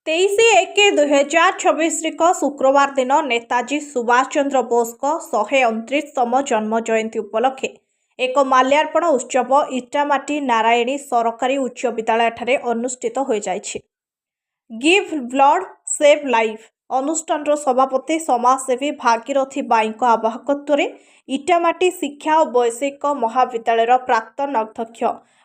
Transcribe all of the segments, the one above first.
23/1/2026 शुक्रवार दिन नेताजी सुभाष चंद्र बोस को 129तम जन्म जयंती उपलक्षे एक माल्यार्पण उत्सव इटामाटी नारायणी सरकारी उच्च विद्यालय ठारे अनुष्ठित हो जाइछि। गिव ब्लड सेव लाइफ अनुष्ठान सभापति समाजसेवी भागीरथी बाई आवाहकत्व इटामाटी शिक्षा और वैषयिक महाविद्यालय प्राक्तन अध्यक्ष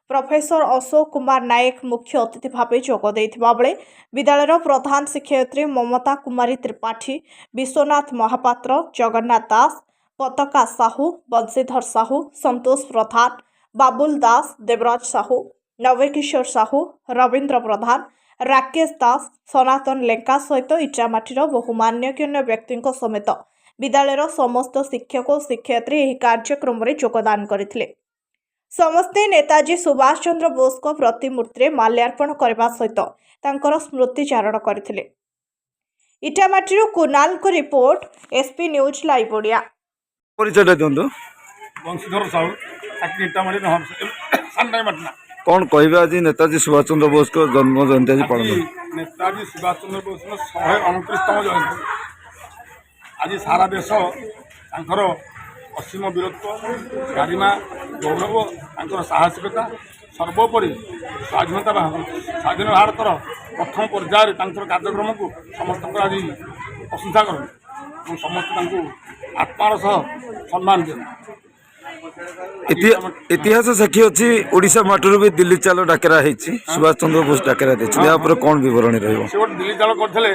प्रोफेसर अशोक कुमार नायक मुख्य अतिथि भाव जोगदे बेले विद्यालय प्रधान शिक्षयित्री ममता कुमारी त्रिपाठी, विश्वनाथ महापात्र, जगन्नाथ दास, पताका साहू, बंशीधर साहू, संतोष प्रधान, बाबुल दास, देवराज साहू, नवकिशोर साहू, रवींद्र प्रधान, राकेश दास, सनातन लेंका सहित इटामाटीर बहु मान्यगण्य व्यक्ति समेत विद्यालय समस्त शिक्षक और शिक्षयित्री यह कार्यक्रम में योगदान करथिले। समस्ते नेताजी सुभाष चंद्र बोस को प्रतिमूर्ति माल्यार्पण करने सहित तांकर स्मृतिचारण करथिले। इटामाटीर कुणाल को report, SP news live Odia. परिचय दिंतु। बंशीधर साहू इटामाटी कौन कहबे आज नेताजी सुभाष चंद्र बोस को जन्म जयंती आज पालन? नेताजी सुभाष चंद्र बोस 129तम जयंती आज सारा देश असीम वीरत्व, गारिमा, गौरव, साहसिकता, सर्वोपरि स्वाधीनता स्वाधीन भारतर प्रथम पर्यायर कार्यक्रम को समस्त आज प्रशंसा कर समस्त आत्मार सह सम्मान दिए। इतिहास साक्षी अच्छी ओडिशा माटर भी दिल्ली चाल डाकरा सुभाष चंद्र बोस डाकरा देखिए कौन बरणी गोटे दिल्ली चाल करते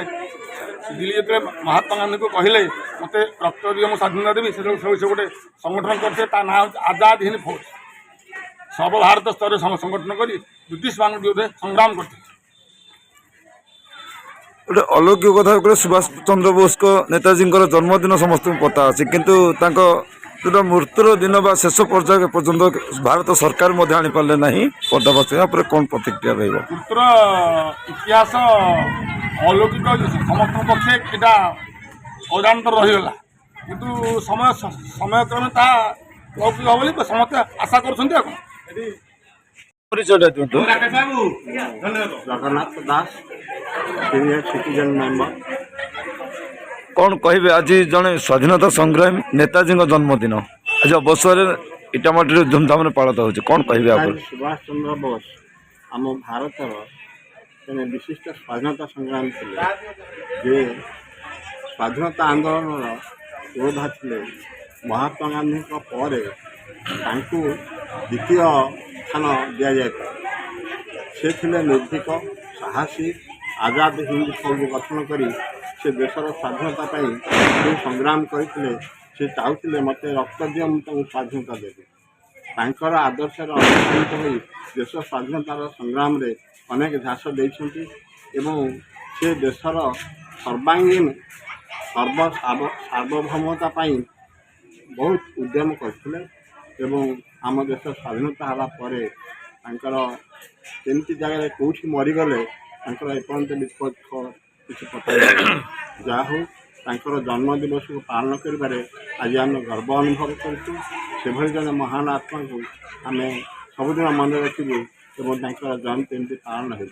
दिल्ली जो महात्मा गांधी को कहले मत रक्त दिए मुझे स्वाधीनता देवी से गोटे संगठन करते ना आजाद हिंद फौज सर्वभारत स्तर संगठन कर ब्रिटिश मान विरोध संग्राम करते। गोटे अलौकिक कथा सुभाष चंद्र बोस को नेताजी जन्मदिन समस्त पता अच्छे किंतु जो मृत्युर दिन बा शेष पर्याय पर्यंत भारत सरकार आनी पारे ना पदापात कौन प्रतिक्रिया मृत्युर इतिहास अलौकिक समस्त पक्षे यहाँ अजानत रहीगला किंतु समय क्रमे लौकिक हम बोली समस्त आशा कर। जगन्नाथ दास सीनियर सिटीजन मेंबर। कौन कहबे आज जड़े स्वाधीनता संग्रामी नेताजी जन्मदिन आज अवसर इटामाटी धूमधाम पालित हो कौन कहबे आप? सुभाष चंद्र बोस आम भारत जड़े विशिष्ट स्वाधीनता संग्रामी थे जे स्वाधीनता आंदोलन योद्धा थे। महात्मा गांधी पर द्वितीय स्थान दि जाए से निर्भीक साहसी आजाद हिंद फौज गठन करी से देशर स्वाधीनता जो संग्राम करते से चाहते मत रक्त दिए मुझे स्वाधीनता देवी तांकर आदर्श अनुप्राणित हो देश स्वाधीनतार संग्राम रे अनेक झास देते से देशर सर्वांगीन सार्वभौमता बहुत उद्यम करते आम देश स्वाधीनता होगापर केमती जगह कौटी मरीगले एपर्यंत किसी पता जहा हो जन्म दिवस को पालन करें आज आम गर्व अनुभव कर जन महान आत्मा को आम सबुदिन मन रखू जयंती पालन हो।